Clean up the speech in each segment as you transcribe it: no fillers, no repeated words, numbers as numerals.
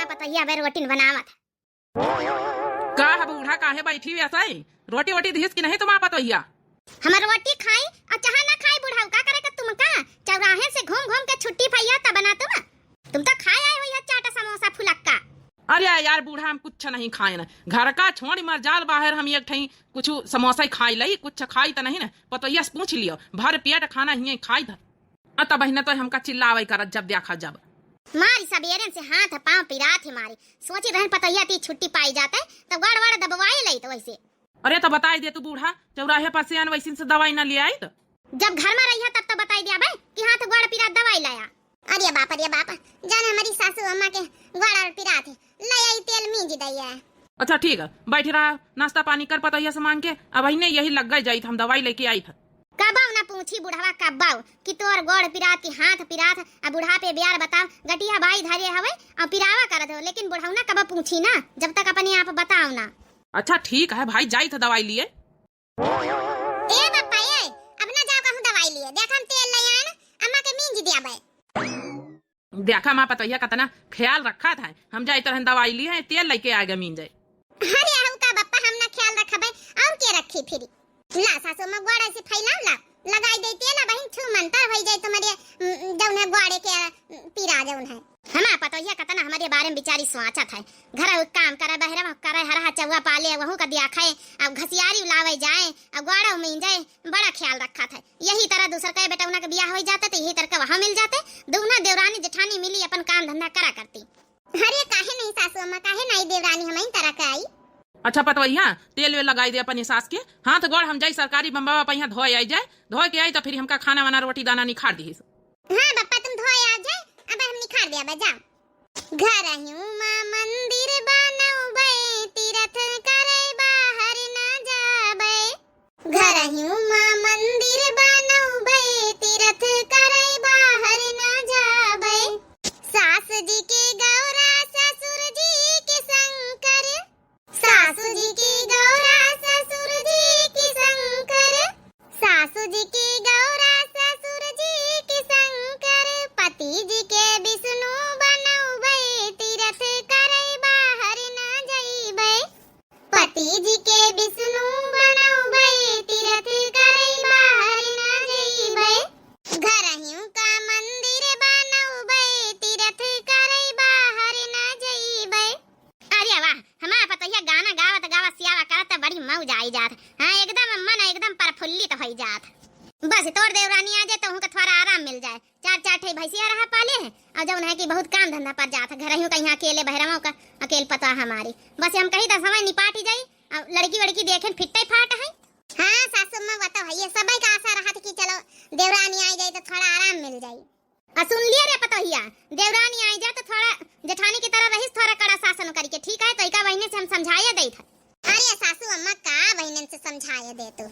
हमारा पतैया बे रोटी बनावत का है बूढ़ा काहे बैठी वैसा ही रोटी वोटी धीस की नहीं तुम्हारा पतैया। हमर रोटी खाई और चाह ना खाई बुढ़ाऊ का करे का तुम का चौराहे से घूम घूम के छुट्टी भैया तब बना तुम तो खाए आए हो चाटा समोसा फुलक्का। अरे यार बूढ़ा हम कुछ नहीं खाए न घर का छोड़ी मर जाल बाहर हम एक ठई कुछ समोसा खाई लई कुछ खाई तो नहीं न पतैया से पूछ लियो भर पेट खाना ही खाई था अत बहिना तो हमका चिल्लावे करत जब देखा जब मारी सबेरे से हाथ पांव पिरात है मारी सोची रहन पतैया ती छुट्टी पाई जाते तो गड़बड़ दबवाई लई तो वैसे। अरे तो बताई दे तू बूढ़ा चौराहे पर से वैसे से दवाई न ले आई तो जब घर में रही तब तो बताई दिया भाई कि हाथ गड़ पिरात दवाई लाया। अरे बाप जान हमारी सासू अम्मा के गड़ पिरात है ले आई तेल मींज दैया। अच्छा ठीक है बैठ रहा नाश्ता पानी कर पतैया से मांग के अब ने यही लग गई जाई हम दवाई लेके आई था। कबाऊ ना पूछी बुढ़ावा कबाऊ कि तोर गोड़ पिरात की हाथ पिरात आ बुढ़ा पे ब्यार बताओ गटिया भाई धरे हवे और पिरावा करत हो लेकिन बुढ़ाऊ ना कब पूछी ना जब तक अपने आप बताओ ना। अच्छा ठीक है भाई जाई था दवाई लिए। ए बापा ए अब ना जाओ कहूं दवाई लिए देख हम तेल ले आए ना अम्मा के मींज दिया बे देखा मां पतैया कितना ख्याल रखा था हम जाई तरह दवाई लिए तेल लेके आ गए मीन जाए। अरे हम का बापा हम ना ख्याल रखबे और के रखी फिर ला सासू में गोड़ा से फैलाव ला लगाई देती ना बहन छू मंतर हो जाए तुम्हारे जौन है गोड़े के पीरा जौन है हमारा पतैया कतना हमारे बारे में बिचारी सोचत है घर काम करे बहरा करे हरा चौवा पाले वहू का दिया खाए अब घसियारी लावे जाए अब गोड़ा में जाए बड़ा ख्याल रखा था। यही तरह दूसर का बेटा उनका ब्याह हो जाता तो यही तरह का वहां मिल जाते दोनों देवरानी जेठानी मिली अपन काम धंधा करा करती। अरे काहे नहीं सासू अम्मा काहे नहीं देवरानी हम इन तरह का आई। अच्छा पतवैया तेल वेल लगाई दे अपनी सास के हाथ गोड़ हम जाई सरकारी बम्बावा पे यहाँ धोए आई जाए धोए के आई तो फिर हमका खाना वाना रोटी दाना निखार दी। हाँ बापा तुम धोए आ जाए अब हम निखार दिया बजा घर हूँ मां मंदिर बनाऊबे तीरथ करे बाहर ना जाबे घर हूँ मां मंदिर बनाऊबे तीरथ करे बाहर ना जाबे सास जी के गौरा ससुर जी के शंकर सासू जी की गौरा ससुर जी की शंकर सासू जी की गौरा ससुर जी की शंकर पति जी के विष्णु बनौबे तीरथ करे बाहर ना जाइबे पति जी के विष्णु बनौबे तीरथ करे बाहर ना जाइबे घर हूँ का मंदिर बनौबे तीरथ करे बाहर ना जाइबे। अरे वाह हमारा पतैया गाना गावत गावत सियावा करत बड़ी मौज आई जात। हां एकदम मन एकदम प्रफुल्लित हो जात। बस तोड़ देवरानी आ जाए तो उनका थोड़ा आराम मिल जाए चार चार ठे भैंसिया रहा पाले हैं और जौन है कि बहुत काम धंधा पर जात घर हूं कहीं अकेले बहरमों का अकेले पता हमारी बस हम कहीं 10 समय निपाट ही जाई और लड़की वड़की देखें फिट्टे फाट है। हां सासू मां बता भैया सबई का आशा रहत कि चलो देवरानी आ जाए तो थोड़ा आराम मिल जाए। सुन लिया रे पतोहिया देवरानी आ जाए तो थोड़ा जेठानी की तरह रहिस थोड़ा कड़ा शासन करके ठीक है तो इका बहने से हम समझाए दे था। अरे सासू अम्मा का बहनन से समझाए दे तू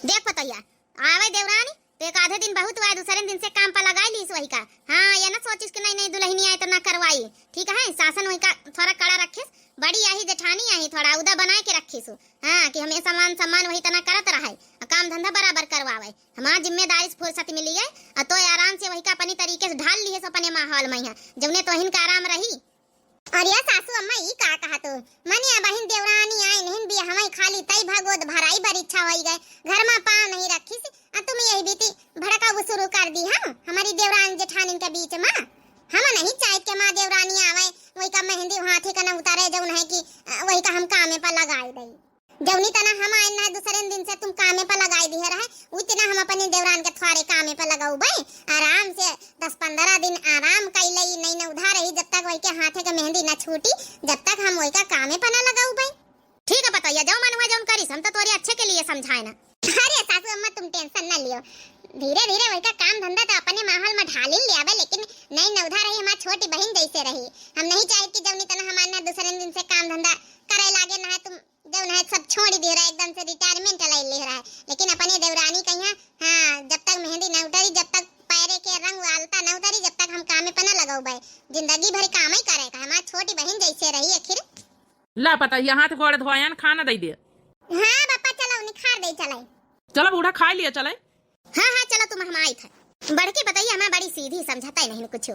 देख पतोहिया आवे देवरानी तो एक आधे दिन बहुत हुआ दूसरे दिन से काम पर लगाई ली वही का। हाँ ये ना सोचिस कि नहीं दुल्हनी आए तो ना करवाई ठीक है शासन वही का थोड़ा कड़ा रखिस बड़ी आई जेठानी आई थोड़ा उदा बना के रखिस। हाँ कि हमें सम्मान सम्मान वही तना करत रहे काम धंधा बराबर करवावे हमारा जिम्मेदारी से फुर्सत मिली है तो आराम से वही का अपनी तरीके से ढाल ली है अपने माहौल में जौने तो हिन का आराम रही। और ये सासू अम्मा ई का कहा तो मनिया बहन देवरानी आई नहीं भी हमें खाली तई भगोद भराई बर इच्छा होई गए घर में पाँव नहीं रखी तुम यही बीती भड़का वो शुरू कर दी हम हमारी देवरानी जेठानी के बीच में हम नहीं चाहे कि माँ देवरानी आवे वही का मेहंदी हाथे का न उतारे जौन है कि वही का हम कामे पर लगाई दई जौनी तना हम आए ना दूसरे दिन से तुम कामे पर लगाई दी रहे उतना हम अपने देवरान के थोड़े कामे पर लगाऊ भाई आराम से 10-15 दिन आराम कई लई नहीं न उधार रही जब तक वही के हाथे के मेहंदी न छूटी जब तक हम वही का कामे पर न लगाऊ भाई। ठीक है बताइए जो मन हुआ जो करी हम तो तोरे अच्छे के लिए समझाए ना। अरे सासू अम्मा तुम टेंशन न लियो धीरे धीरे वही का काम धंधा तो अपने माहौल में ढाल ले आवे लेकिन नहीं न उधार रही हमारी छोटी बहन जैसे रही हम नहीं चाहे कि जौनी तना हमारे दूसरे दिन से काम धंधा करे लागे ना तुम जौन है सब छोड़ दे रहा है एकदम से रिटायरमेंट ले रहा है लेकिन अपने देवरानी कहीं हाँ जब तक मेहंदी न उतरी जब तक पैरे के रंग आलता न उतरी जब तक हम कामे पर न लगाऊ भाई जिंदगी भर काम ही करेगा हमारी छोटी बहन जैसे रही आखिर। ला पता हाथ गोड़ धोया खाना दे दे। हाँ पापा चलो निखार दे चले चलो बूढ़ा खा लिया चले। हाँ हाँ चलो तुम हम आई थे बड़की बताइए हमें बड़ी सीधी समझाता ही नहीं कुछ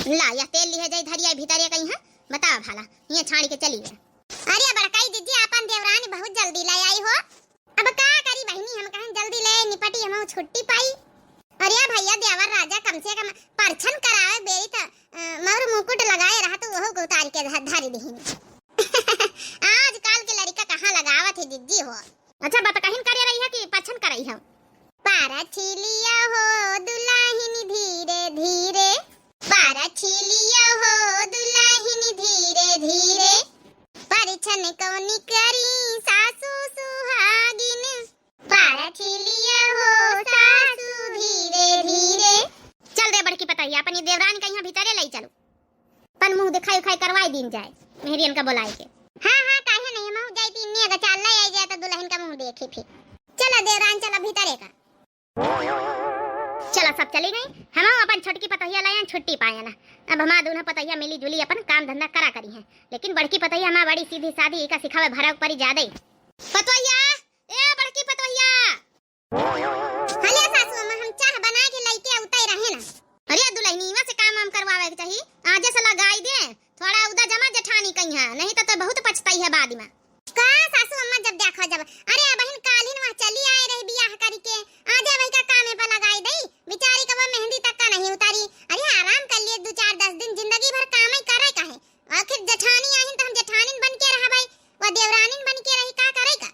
ला या तेल लिए जाए धरिया भीतर कहीं बताओ भाला ये छाड़ी के चली गए। अरे बड़काई दीदी अपन देवरानी बहुत जल्दी ले आई हो। अब का करी बहनी हम कहीं जल्दी ले निपटी हम छुट्टी पाई। अरे भैया देवर राजा कम से कम परछन करावे बेरी त मर मुकुट लगाए रहा तो वह उतार के धारी दही। आजकल के लड़का कहाँ लगावत है दीदी हो। अच्छा बता कहीं करे रही है कि परछन करई हो। पारा छिलिया हो दुल्हन धीरे धीरे, पारा छिलिया हो दुल्हन धीरे धीरे, परिछन कौनी करी सासू सुहागिन, पारा छिलिया हो सासू धीरे धीरे। चल रे बड़की पतैया अपनी देवरानी का यहाँ भीतरे लाई चलो, पन मुंह दिखाई उखाई करवाई दिन जाए मेहरियन का बुलाए के। हाँ हाँ काहे नहीं हम जाई तीन ने अगर चाल लाई जाए तो दुल्हन का मुंह देखे फिर। चला देवरान चला भीतरे का। चला सब चली गई। हम अपन छोटकी पतैया लाए छुट्टी पाए ना। अब हमारा दोनों पतैया मिली जुली अपन काम धंधा करा करी है, लेकिन बड़की पतैया हमारा बड़ी सीधी सादी एका सिखावे भरक परी ज्यादा ही। पतैया ए बड़की पतैया। हले सासू अम्मा हम चाह बना के लइके उताई रहे ना। अरे दुल्हनीवा से काम करवावे के चाहिए, आजे से लगाई दे थोड़ा उदा जमा जेठानी कहिया, नहीं तो बहुत पछताई है बाद में। का सासू अम्मा जब देखो जब अरे बहन कालिन वहां चली आए रही बियाह करी के आजे वही का काम पे लगाई दई बेचारी का वो मेहंदी तक का नहीं उतारी। अरे आराम कर लिए 2-4-10 दिन, जिंदगी भर काम ही करे काहे। आखिर जेठानी आहिन तो हम जेठानीन बन के रहा भाई, वो देवरानीन बन के रही का करे का।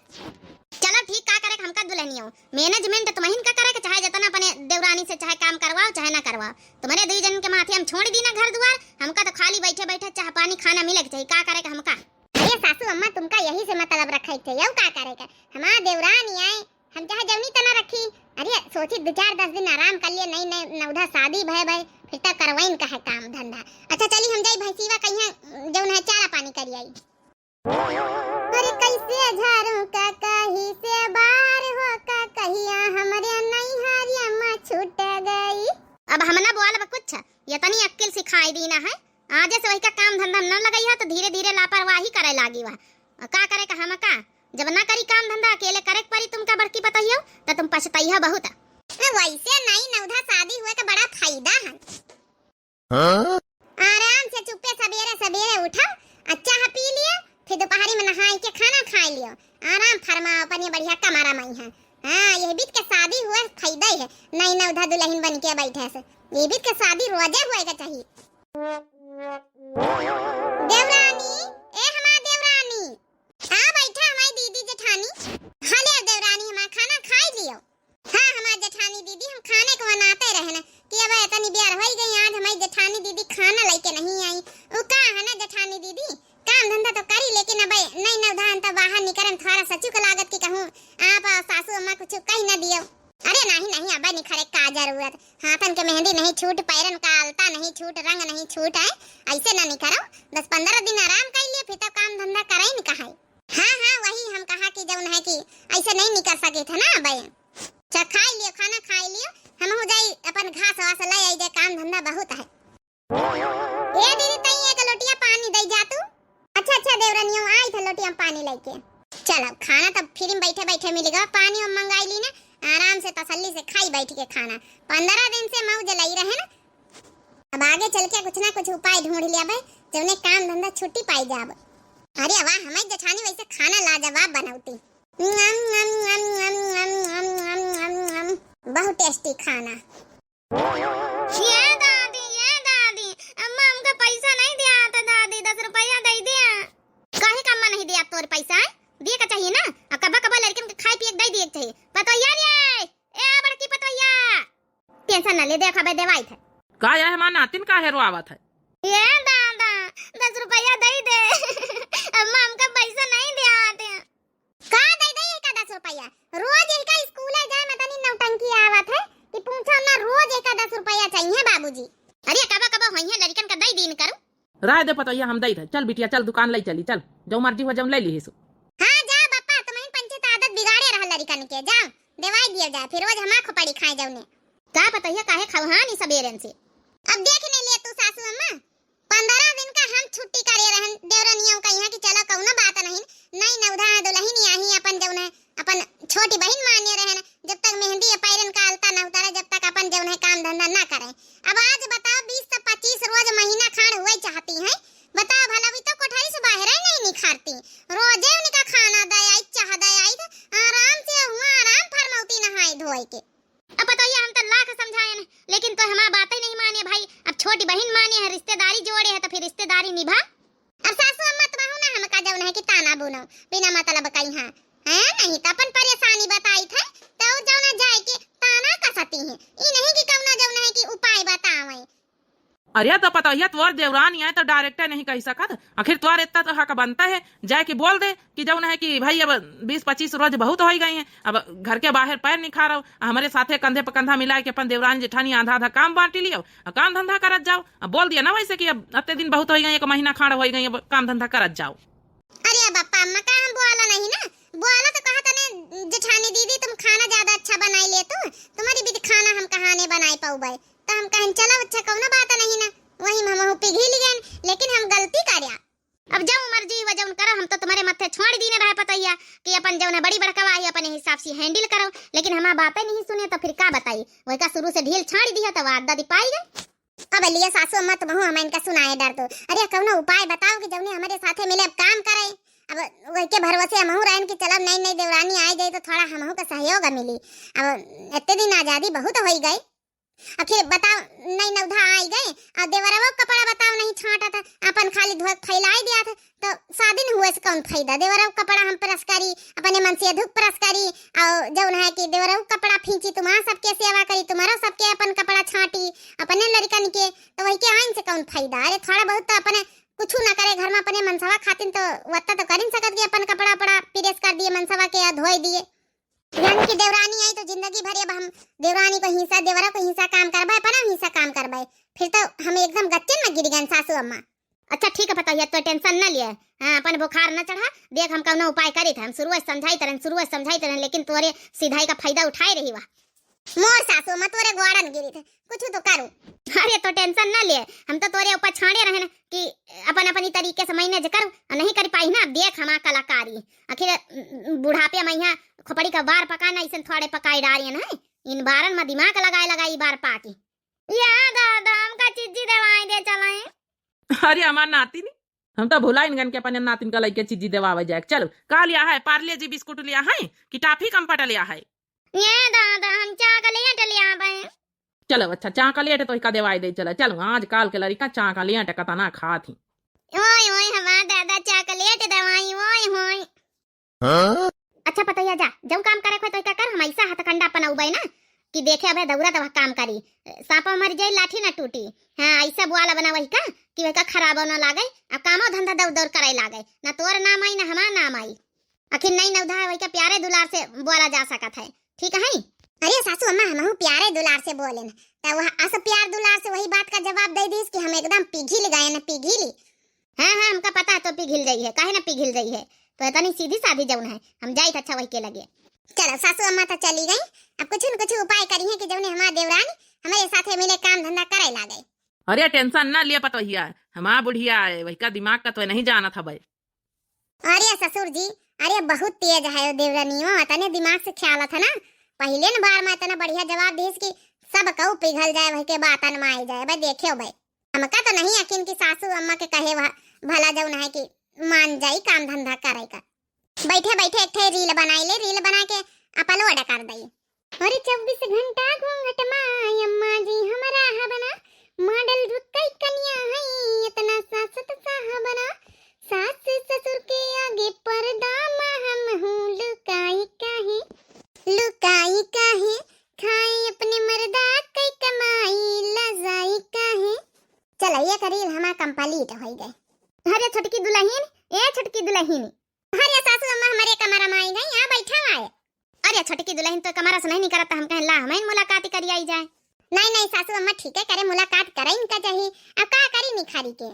चलो ठीक का करे हमका दुल्हनियो मैनेजमेंट तुम्हिन का करे के चाहे जतना अपने देवरानी से चाहे काम करवाओ चाहे ना करवाओ, तुम्हारे दुई जन के माथे हम छोड़ दी ना घर द्वार, हमका तो खाली बैठे बैठे चाह पानी खाना मिले के चाहिए का करे का हमका। अरे सासू अम्मा तुमका यही से मतलब रखा थे यौ का करे का हमारा देवरानी आए हम चाहे जवनी तना रखी। अरे सोची 2-4-10 दिन आराम कर लिए, नहीं नौधा शादी भय भाई फिर तक करवाइन का है काम धंधा। अच्छा चली हम जाई भैंसीवा कहिया जौन है चारा पानी करी आई। अरे कैसे झारू का कहीं से बाहर हो का कहिया हमरे नहीं हरिया मां छूट गई। अब हमना बोल कुछ ये तनी अक्ल सिखाई दी ना है, आजे से वही का काम धंधा न लगाई है तो धीरे धीरे लापरवाही करे लागी वा का करे का हम का जब ना करी काम धंधा अकेले करे परी तुमका बड़की पतैया तो तुम पछताइया बहुत। वैसे नहीं नौधा शादी हुए का बड़ा फायदा है। आराम से चुप्पे सवेरे सवेरे उठो अच्छा पी लियो फिर दोपहरी में नहाई के खाना खा लियो, आराम फरमाओ अपन बढ़िया कमारा मई है। हाँ ये बीत के शादी हुए फायदा ही है, नहीं नौधा दुल्हन बन के बैठे से ये बीत के शादी रोजे हुएगा चाहिए। देवरानी ए हमारा देवरानी आ बैठा हमारी दीदी जेठानी। हले देवरानी हमारा खाना खा लियो। हाँ हमारी जेठानी दीदी हम खाने को बनाते रहे ना कि अब इतनी बेर हो गई आज हमारी जेठानी दीदी खाना लेके नहीं आई। वो का है ना जेठानी दीदी काम धंधा तो करी लेकिन अब नहीं नवधान तो बाहर निकरन थारा सचू का लागत की कहूँ आप सासू अम्मा कुछ कहीं ना दियो। अरे नहीं अब निखरे का जरूरत, हाथन के मेहंदी नहीं छूट पैरन का अलता नहीं छूट रंग नहीं छूट है, ऐसे ना निकरो 10-15 दिन आराम कर लिए फिर तो काम धंधा करे नहीं कहा। हाँ वही हम कहा कि जौन है कि ऐसे नहीं निकल सके थे ना अब चल खा लियो खाना खा लियो हम हो जाई अपन घास वास ले आई जाए काम धंधा बहुत है। ए दीदी तई एक लोटिया पानी दे जा तू। अच्छा देवरानियों आई था लोटिया पानी लेके। चलो खाना तब फिर बैठे बैठे मिलेगा, पानी हम मंगाई ली ना आराम से तसल्ली से खाई बैठ के खाना। 15 दिन से मौज लाई रहे ना, अब आगे चल के कुछ ना कुछ उपाय ढूंढ लिया भाई जौने काम धंधा छुट्टी पाई जाब। अरे वाह हमारी जेठानी वैसे खाना लाजवाब बनाती, बहुत टेस्टी खाना। ये दादी अम्मा हमको पैसा नहीं दिया था दादी 10 रुपया दे दिया। काहे का अम्मा नहीं दिया तोर पैसा दिए का चाहिए ना, कबा लड़के के खाए पिए दे दिए चाहिए। पतैया रे ए बड़की पतैया टेंशन ना ले देखा बे देवाई था का है हमारा नातिन का है रोआवत है। ये दादा 10 रुपया दे दे अम्मा हमका पैसा नहीं दिया आते का दे का 10 रुपया रोज एक स्कूल जाए मैं तनी नौटंकी आवत है कि पूछो ना रोज एक 10 रुपया चाहिए बाबूजी। अरे कबा होई है लड़कन का दई दिन करो राय दे पतैया हम दई थे। चल बिटिया चल दुकान ले चली चल जो मर्जी हो जम ले ली सो। हां जा बापा तुम्हें पंचायत आदत बिगाड़े रहा लड़कन के जाओ दवाई दिया जा फिर रोज हमा खोपड़ी खाए जाऊने का पतैया काहे खवहानी सबेरन से। अब देख नहीं ले तू सासू अम्मा 15 दिन का हम छुट्टी करे रहन देवरनियों का यहाँ की चलो कौनो बात नहीं नवधा दुल्हन आई अपन जौन है अपन छोटी बहन माने रहन जब तक मेहंदी पैरन का अलता न उतारे जब तक अपन जौन है काम धंधा ना करे। अब आज बताओ 20 से 25 रोज महीना खाड़ हुए चाहती है, बताओ भला हैं, रिश्तेदारी जोड़े है तो फिर रिश्तेदारी निभा। अब सासू अम्मा तो ना हमका जौन है कि ताना बुनो बिना मतलब का यहाँ है नहीं तो अपन परेशानी बताई थे तो जौन जाए के ताना कसती है ई नहीं कि कौना जौन है कि उपाय बतावे। अरे तो पता है तोर देवरानी आए तो डायरेक्टर नहीं कह सकत, आखिर तोर इतना तो हक बनता है जाए कि बोल दे कि जौन है कि भाई अब 20-25 रोज बहुत हो गई हैं, अब घर के बाहर पैर नहीं खा रहो, हमारे साथे कंधे पर कंधा मिला के अपन देवरानी जेठानी आधा आधा काम बांट लियो, काम धंधा करत जाओ। अब बोल दिया ना वैसे कि अब अत्ते दिन बहुत हो गई, 1 महीना खाड़ हो गई, अब काम धंधा करत जाओ। अरे बापा अम्मा का हम बोला नहीं ना, बोला तो कहा तने जेठानी दीदी तुम खाना ज्यादा अच्छा बनाई ले तो तुम्हारी भी खाना हम कहाँ नहीं बनाई पाऊबे, तो हम कहें चलो अच्छा कौन बात नहीं ना, वही हम पिघल गए लेकिन हम गलती करया। अब जाओ मर्जी वजन करो, हम तो तुम्हारे मत्थे छोड़ दी रहे पतैया कि अपन जौन बड़ी बड़कवा है अपने हिसाब से हैंडल करो, लेकिन हमारा बातें नहीं सुने तो फिर का बताई, वही का शुरू से ढील छाड़ दी है तो वादा दी पाई गई। अब लिया सासू अम्मा तो बहु हमें इनका सुनाए डर तो, अरे कौन उपाय बताओ कि जौने हमारे साथे मिले अब काम करे, अब वही के भरोसे हमहू रहन कि चलब नई नई देवरानी आ जाए तो थोड़ा हमहू का सहयोग मिली। अब इतने दिन आजादी बहुत हो गई, आखिर बताओ नहीं नौधा आई गए और देवरवा कपड़ा बताओ नहीं छाटा था, अपन खाली धोक फैलाई दिया था तो शादी न हुए से कौन फायदा। देवरवा कपड़ा हम प्रेस करी अपने मन से धूप प्रेस करी और जौन है कि देवरवा कपड़ा फींची तुम्हारा सबके सेवा करी, तुम्हारा सबके अपन कपड़ा छाटी अपने लड़कन के, तो वही के आइन से कौन फायदा। अरे थोड़ा बहुत तो अपने कुछ ना करे घर में अपने मनसवा खातिन तो वत्ता तो कर सकत कि अपन कपड़ा पड़ा प्रेस कर दिए मनसवा के या धोई दिए, यानी कि देवरानी आई तो जिंदगी भर अब हम देवरानी को हिस्सा देवरा को हिस्सा काम करवाए पर हिस्सा काम करवाए, फिर तो हम एकदम गच्चे में गिर गए सासू अम्मा। अच्छा ठीक है पता है तो टेंशन न लिए, हाँ अपन बुखार न चढ़ा, देख हम कौन उपाय करी थे, हम शुरू समझाई तरह लेकिन तोरे सीधाई का फायदा उठाए रही वा मोर सासू अम्मा तोरे ग्वाड़न गिरी थे कुछ तो करो। अरे तो टेंशन न लिए, हम तो तोरे ऊपर छाड़े रहे ना कि अपन अपनी तरीके से मैनेज करो, नहीं कर पाई ना देख हमारा कलाकारी, आखिर बुढ़ापे में यहाँ खोपड़ी का बार पकाना इसे थोड़े पकाई डालिए ना, इन बारन में दिमाग लगाई बार पाकी याद दादा हमका चीजी दवाई दे चलाए। अरे हमार नातिन हम तो भुला इनगन के अपन नातिन का लइके चीजी देवावे जाए। चलो का लिया है, पार्ले जी बिस्कुट लिया है कि टाफी कंपट लिया है? ये दादा हम चॉकलेट लिया भाई। चलो अच्छा चॉकलेट तो इसका देवाई दे चलो, चलो आज काल के लड़का चॉकलेट कतना खा थी। ओए ओए हमारा दादा चॉकलेट दवाई ओए होए। अच्छा पता है जा जब काम करे तो क्या कर, हम ऐसा हथकंडा अपनाऊबे ना कि देखे अबे दौरा तो काम करी, सांपा मर जाए लाठी ना टूटी, हाँ ऐसा बुआला बना वही का कि वही का खराब ना लागे, अब कामो धंधा दौड़ दौड़ करे लागे, ना तोर नाम आई ना हमारा नाम आई, आखिर नहीं नौधा वही का प्यारे दुलार से बोला जा सकत है, ठीक है। अरे सासू अम्मा हम प्यारे दुलार से बोले ना तो वह अस प्यार दुलार से वही बात का जवाब दे दी कि हम एकदम पिघल गए ना, पिघली हाँ हाँ हमका पता है तो पिघल रही है, काहे ना पिघल रही है, तो इतनी सीधी साधी जौन है हम जाई अच्छा वही के लगे। चलो सासू अम्मा तो चली गई, अब कुछ न कुछ उपाय करी है कि जौन हमारा देवरानी हमारे साथे मिले काम धंधा करे लागे। अरे टेंशन ना लिए पता हिया हमारा बुढ़िया है वही का दिमाग का तो नहीं जाना था भाई। अरे ससुर जी अरे बहुत तेज है देवरानी, इतने दिमाग से ख्याल था ना, पहले न बार में इतना बढ़िया जवाब दीस कि सब कहू पिघल जाए वही के बात अनमाई जाए। भाई देखियो भाई हमका तो नहीं यकीन कि सासू अम्मा के कहे भला जौन है कि मान जाई काम धंधा करे का। बैठे बैठे एक रील बनाई ले, रील बना के अपलोड कर दई। अरे 24 घंटा घूंघट माई अम्मा जी हमारा है बना, मॉडल रुकई कन्या है इतना सासत साहबना, सास ससुर के आगे पर्दा हम हूँ लुकाई काहे खाए अपने मर्दा कई कमाई लजाई काहे। चलो ये करील हमारा कंप्लीट हो गए। अरे छोटकी दुल्हन ए छोटकी दुल्हन, अरे सासू अम्मा हमारे कमरा में आई गई, यहाँ बैठा आए। अरे छोटकी दुल्हन तो कमरा से नहीं करता, हम कहें ला हमें मुलाकात करी आई जाए। नहीं नहीं सासू अम्मा ठीक है करे मुलाकात करे इनका चाहिए, अब का करी निखारी के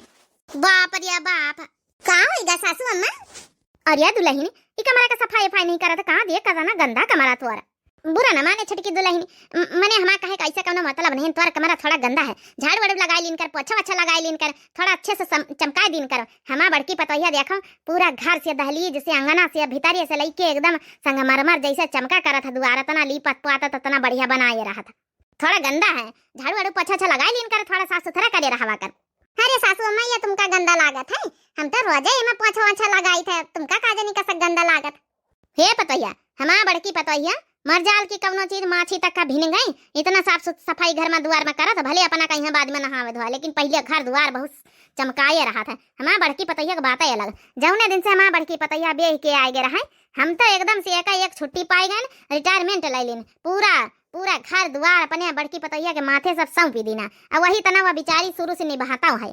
बाप रे बाप का होगा सासू अम्मा। अरे दुल्हन ई कमरा का सफाई नहीं करता, कहाँ देख कर ना गंदा कमरा तोरा, बुरा ना माने छोटकी दुल्हन मने हमारा कहे कैसा कौनो मतलब नहीं, तोरा कमरा थोड़ा गंदा है, झाड़ू वाड़ू लगाई लीन कर, पोछा वछा लगाई लीन कर, थोड़ा अच्छे से चमकाई दिन कर। हमारा बड़की पतोहिया देखो पूरा घर से दहलीज से अंगना से भीतरिया से लेके एकदम संगमरमर जैसे चमका करा था, दुआरा तना लीपत पाता तना बढ़िया बनाए रहा था, थोड़ा गंदा है, झाड़ू वाड़ू पोछा वछा लगाई लीन कर, थोड़ा साफ सुथरा करे रहा कर। अरे सासू अम्मा ये तुमका गंदा लागत है, हम तो रोजे में पोछा वछा लगाई थे, तुमका का जानी कैसा गंदा लागत। हे पतोहिया हमारा बड़की पतोहिया मर जाल की कवनो चीज माछी तक का भिन गई। इतना साफ सफाई घर में दुआर में करत भले अपना कहीं बाद में नहावे धोआ, लेकिन पहले घर दुआर बहुत चमकाए रहा था। हमारा बड़की पतैया की बात अलग। जौने दिन से हमारा बड़की पतैया बेह के आगे रहा, हम तो एकदम से एक छुट्टी पाई गए, रिटायरमेंट ले लेन। पूरा पूरा घर दुआर अपने बड़की पतैया के माथे सब सौंपी दीना, और वही तनावा बेचारी शुरू से निभाता है।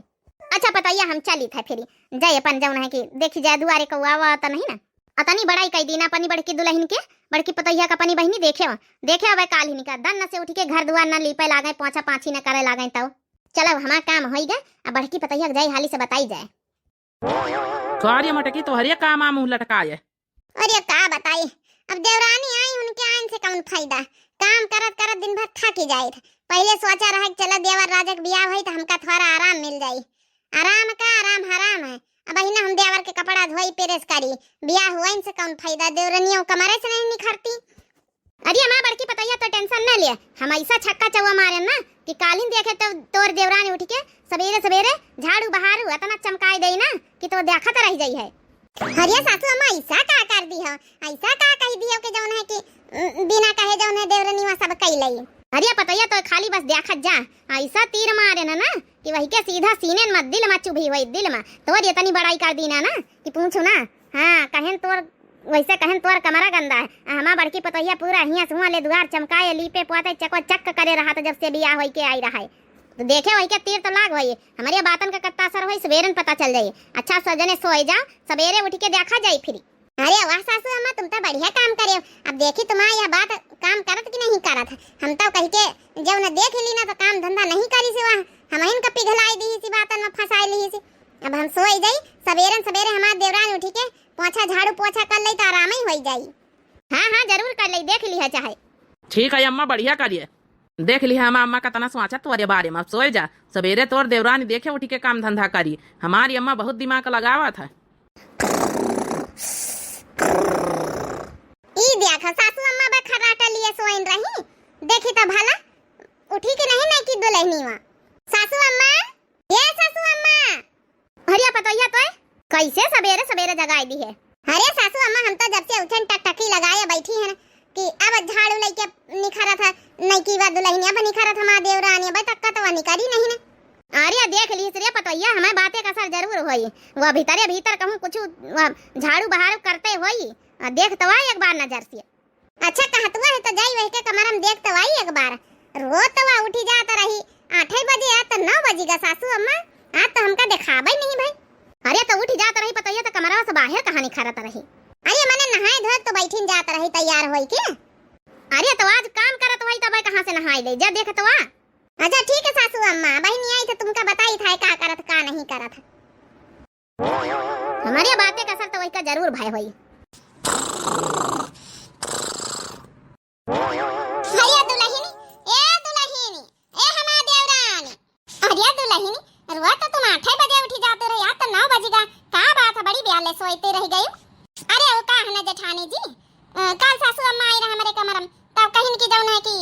अच्छा पतैया हम चली था फिर जय अपन जौन है कि देखी जाए दुआरे को आवा तो नहीं ना, अतनी बड़ाई कई दीना अपनी बड़की दुल्हन के, बड़की पतैया का अपनी बहनी देखे अब काल ही निका दन से उठ के घर दुआर न लीपे लागे, पोछा पाछी न करे लागे। तो चलो हमारा काम हो गए, अब बड़की पतैया जाए हाली से बताई जाए। कार्य मटकी तो हरिया काम आ मुंह लटकाए। अरे का बताई, अब देवरानी आई, उनके आइन से कौन फायदा, काम करत करत दिन भर थक ही जाए। पहले सोचा रहा कि चलो देवर राजा के ब्याह हुई तो हमका थोड़ा आराम मिल जाई। आराम का आराम हराम है। अब ही ना हम देवर के कपड़ा धोई प्रेस करी, ब्याह हुआ इनसे कौन फायदा, देवरनियों कमरे से नहीं निखरती। अरे हमारा बड़की पतैया तो टेंशन न लिए, हम ऐसा छक्का चौवा मारे ना कि कालीन देखे तो तोर देवरानी उठ के सवेरे सवेरे झाड़ू बहारू इतना चमकाई दई ना कि तो देखत रह जाई है। हरिया सासू अम्मा ऐसा का कर दी हो, ऐसा का कह दी हो कि जौन है कि बिना कहे जौन है देवरनी वा सब कई लई। अरे पतैया तो खाली बस देखत जा, ऐसा तीर मारे ना कि वही के सीधा सीने में दिल में चुभी हुई, दिल में तोर इतनी बड़ाई कर दी ना कि पूछू ना। हाँ कहन तोर वैसे कहन तोर कमरा गंदा है। हमारा बड़की पतैया पूरा हिया सुहा ले दुआर चमकाए लीपे पोते चको चक करे रहा था जब से बियाह होई के आई रहा है। तो देखे वही के तीर तो लाग होई, हमारे बातन का कत्ता असर होई सवेरे पता चल जाई। अच्छा सजने सोई जा, सवेरे उठ के देखा जाई फिर। अरे वाह सासू अम्मा तुम तो बढ़िया काम करे हो। अब देखी तुम्हारा यह बात काम करत कि नहीं करत, हम तो कह के जब न देख ली ना तो काम धंधा नहीं करी से वहाँ हम इन का पिघलाई दी सी बातन में फंसाई ली सी। अब हम सोई जाई सवेरे सवेरे, हमारे देवरानी उठी के पोछा झाड़ू पोछा कर लई तो आराम ही हो जाई। हाँ हाँ जरूर कर लई, देख ली है चाहे। ठीक है अम्मा बढ़िया करिए, देख ली हम अम्मा का तना सोचा तुम्हारे बारे में। अब सोए जा सवेरे तोर देवरानी देखे उठी के काम धंधा करी। हमारी अम्मा बहुत दिमाग लगावा था। ई देखा सासू अम्मा बा खराटा लिए सोइन रही, देखी तो भला उठी के नहीं की दुल्हनी वा। सासू अम्मा, ये सासू अम्मा। हरिया पतैया तो कैसे सवेरे सवेरे जगाई दी है। अरे सासू अम्मा हम तो जब से उठन टकटकी लगाए बैठी है ना कि अब झाड़ू लेके निखरा था नहीं की वा दुल्हनी अब निखरा था हमारा देवरानी अब तक का तो निकली नहीं ना। अरे देख ली रे पतैया हमें बातें का असर जरूर होई, वो भीतर कहूँ कुछ झाड़ू बहारू करते होई, देख तो आई एक बार नजर से। अच्छा कहतुआ है तो जाई वही के कमरा में देख तो आई एक बार। रोज तो वह उठी जाता रही 8 बजे आ तो 9 बजेगा सासू अम्मा, आज तो हमका दिखावा ही नहीं भाई। अरे तो उठी जाता रही पतैया तो कमरा से बाहर कहानी खरत रही। अरे मैंने नहाए धोए तो बैठीन जाता रही तैयार होई के। अरे तो आज काम करत होई तब कहां से नहाई ले जा देख तो आ। अच्छा ठीक है सासू अम्मा, बहनी आई तो तुमका बताई था का करत का नहीं करत। हमारी बातें का असर तो वही का जरूर भाई होई। हरिया दुल्हनी, ए हमारा देवरानी। अरे दुल्हनी रोज तो तुम 8 बजे उठी जाते रही, आज तो 9 बजेगा, का बात है बड़ी ब्याले सोते रह गई। अरे वो का है ना जेठानी जी, कल सासू अम्मा आई रहा हमारे कमरा में तब कहीं की जौन है कि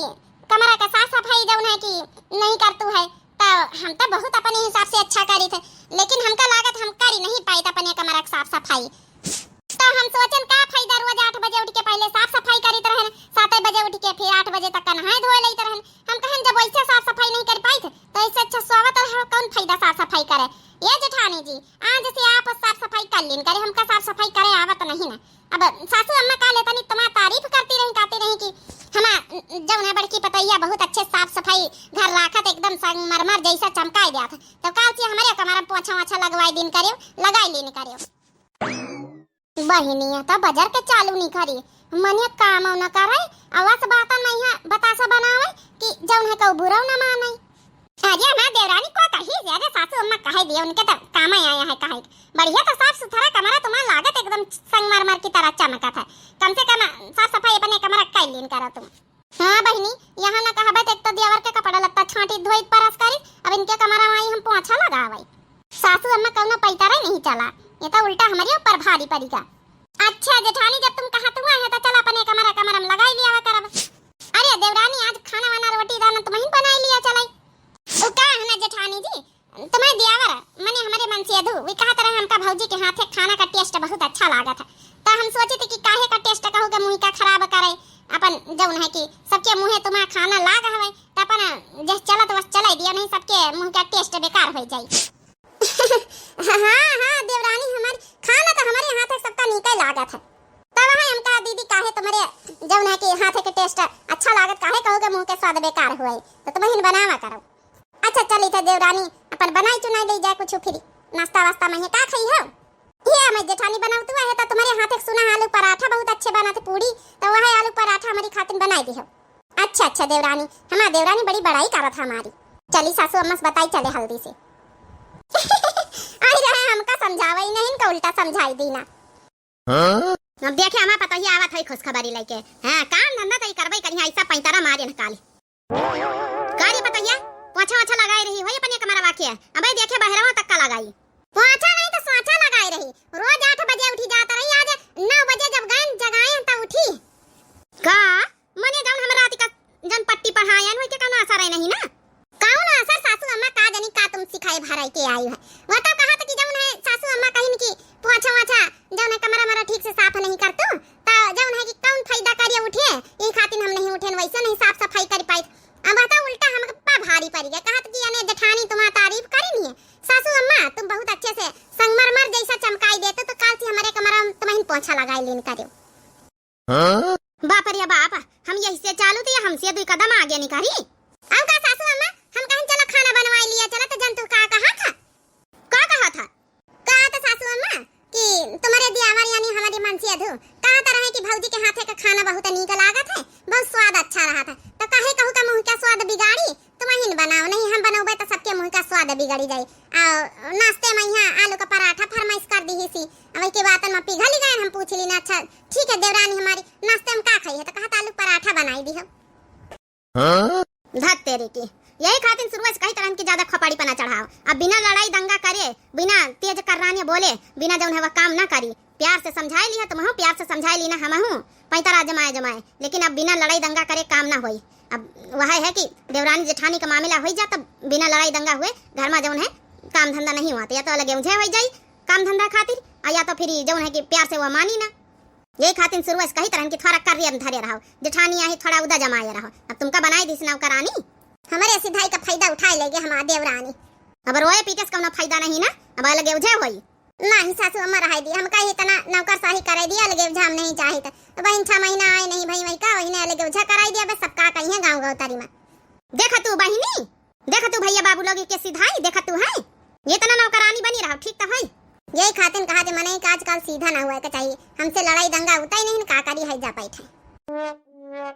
कमरा का साफ सफाई जौन है कि नहीं करतू है, तो हम तो बहुत अपने हिसाब से अच्छा करी थे, लेकिन हमका लागत हम करी नहीं पाई अपने कमरा का साफ सफाई। तो हम सोचन का फायदा रोज 8 बजे उठ के पहले साफ सफाई करीत रहन, 7 बजे उठ के फिर 8 बजे तक का नहाए धोए लेते रहन। हम कहन जब वैसे साफ सफाई नहीं कर पाई थे तो इससे अच्छा सोवत रहो, कौन फायदा साफ सफाई करे। ये जेठानी जी आज से आप साफ सफाई कर लेन करे, हमका साफ सफाई करे आवत नहीं ना। अब सासू अम्मा का लेता नहीं तुम्हारी तारीफ करती रही कि हम जौन है बड़की पतैया बहुत अच्छे साफ सफाई घर राखत एकदम संगमरमर जैसा चमकाई दिया था। तो काल से हमारे कमरा में पोछा वछा लगवाई दिन करियो, लगाई लेने करियो। बहिनी तो बाजार के चालू नहीं करी, मने काम न करे, आवाज बात में यहाँ बतासा बनावे कि जौन है को बुरा न माने। अरे ना देवरानी को कही ज्यादा सासू अम्मा कहे दिए, उनके तो काम आया है कहे बढ़िया। तो साफ सुथरा कमरा तुम्हारा लागत एकदम संगमरमर की तरह चमका था, कम से कम साफ सफाई अपने कमरा का लेन करा तुम। हाँ बहिनी यहाँ ना कहबत एक तो देवर के कपड़ा लत्ता छांटी धोई परस करी, अब इनके कमरा में आई हम पोछा लगावे। सासू अम्मा कौनो पैतारा नहीं चला, ये तो उल्टा हमारे ऊपर भारी पड़ेगा। अच्छा जेठानी जब तुम कहा तुम आए तो चल अपने कमरा में लगाई लिया करब। अरे देवरानी आज खाना वाना रोटी दाना तुम ही बनाई लिया चलाई। ओ का है ना जेठानी जी तुम्हें दियावर मने हमारे मन से अधू वे कहा तरह हमका भौजी के हाथे खाना का टेस्ट बहुत अच्छा लगा था, तो हम सोचे थे कि काहे का टेस्ट कहूगा मुंह का खराब करे अपन जौन है कि सबके मुंहे तुम्हारा खाना लाग हवे त अपन जे चलत बस चलाई दिया, नहीं सबके मुंह का टेस्ट बेकार हो जाई। हां देवरानी, हमारी खाना तो हमारे हाथ से सबका निकल लागत है। तब है हमका दीदी काहे तुम्हारे जौन है कि हाथ के टेस्ट अच्छा लागत, काहे कहोगे मुंह के स्वाद बेकार हुए, तो तुम ही बनावा करो। अच्छा चली था देवरानी, अपन बनाई चुनाई ले जाए कुछ फिर नाश्ता वास्ता में का खाई हो। ये मैं जेठानी बनाऊ तू है तो तुम्हारे हाथ एक सुना आलू पराठा बहुत अच्छे बनाते, पूरी तो वह आलू पराठा हमारी खातिर बनाई दी हो। अच्छा देवरानी, हमारा देवरानी बड़ी बड़ाई करत है हमारी। चली सासू अम्मा से बताई चले हल्दी से। आई रहे हमका समझावे नहीं, इनका उल्टा समझाई दी ना। अब देखे हमारा पता ही आवत है खुशखबरी लेके। हां काम धंधा तई करबई कहीं ऐसा पैंतारा मारे न काली कार्य बताइए। पोछा लगाई रही हो अपन कमरा वाक्य, अबे देखे बहरवा तक का लगाई। पोछा नहीं तो सोचा लगाई रही, रोज 8 बजे उठी जाता रही, आज 9 बजे जब गए जगाए तब उठी। का मने जौन हमरा रात का जन पट्टी पढ़ायन होय के कोनो असर नहीं ना। कौन असर सासू अम्मा का जानी का तुम सिखाए भराई के आई है। वो तो कहा था कि जौन है सासू अम्मा कहिन की पोछा जौन है कमरा मरा ठीक से साफ नहीं करतो ता जौन है कि कौन फायदा करिए उठे, ई खातिर हम नहीं उठेन, वैसे नहीं साफ सफाई कर पाई। अब बता उल्टा हमका भारी पड़ गया। कहा कि यानी जेठानी तुम्हारी तारीफ करी नहीं है, सासू अम्मा तुम बहुत अच्छे से संगमरमर जैसा चमकाई देते, तो काल से हमारे कमरा में तुम्हें पोछा लगाई लेन करो। बाप रे बाप, हम यही से चालू तो हमसे 2 कदम आगे नहीं करी। अब का सासू अम्मा हम कहीं चलो खाना बनवाई लिया, चलो तो जंतु का कहा था कहा तो सासू अम्मा कि तुम्हारे दियावर यानी हमारी मनसी अधू कहा तो रहे कि भौजी के हाथे का खाना बहुत नीक लागत है, बहुत स्वाद अच्छा रहा था, तो कहे कहू का मुंह का स्वाद बिगाड़ी तुम ही बनाओ, नहीं हम बनाओगे तो सबके मुंह का स्वाद बिगड़ी जाए। और नाश्ते में यहाँ आलू का पराठा फरमाइश कर दी सी, अब के बात में पिघल गए। हम पूछ ली ना, अच्छा ठीक है देवरानी हमारी नाश्ते में का खाई है, तो कहा आलू पराठा बनाई दी हो। धत तेरे की, यही खातिर शुरू से कही तरह की ज्यादा खपाड़ी पना चढ़ाओ। अब बिना लड़ाई दंगा करे, बिना तेज कराने बोले, बिना जौन है वह काम ना करी, प्यार से समझाई ली है तुम हो, प्यार से समझाई ली ना हम हूँ पैतरा जमाए, लेकिन अब बिना लड़ाई दंगा करे काम ना होई। अब वह है कि देवरानी जेठानी का मामला हो जा, तब बिना लड़ाई दंगा हुए घर में जौन है काम धंधा नहीं हुआ, तो या तो अलग मुझे हो जाई काम धंधा खातिर, या तो फिर जौन है कि प्यार से वो मानी ना। यही खातिर शुरू से कही तरह की थोड़ा कर धरे रहो, जेठानी आई थोड़ा उदा जमाए रहो। अब तुमका बनाई दी नौकरानी, हमारे सिधाई का फायदा उठाए लेगे हमारा देवरानी। अब रोए पीटे से कोनो फायदा नहीं ना, अब अलगे उझे होई नहीं। सासू अम्मा रहाई दी, हम कही इतना नौकरशाही कराई दिया, अलगे उझा हम नहीं चाहे तो बहन 6 महीना आए नहीं भाई वही का वही अलगे उझा कराई दिया, बस सबका कहीं है गाँव तारी में। देखा तू बहिनी, देखा तू भैया बाबू लोग के सिधाई, देखा तू है ये तना नौकरानी बनी रहो, ठीक तो है। यही खातिर कहा जे मने आजकल सीधा ना हुआ के चाहिए, हमसे लड़ाई दंगा उताई नहीं का करी है जा पाई थे।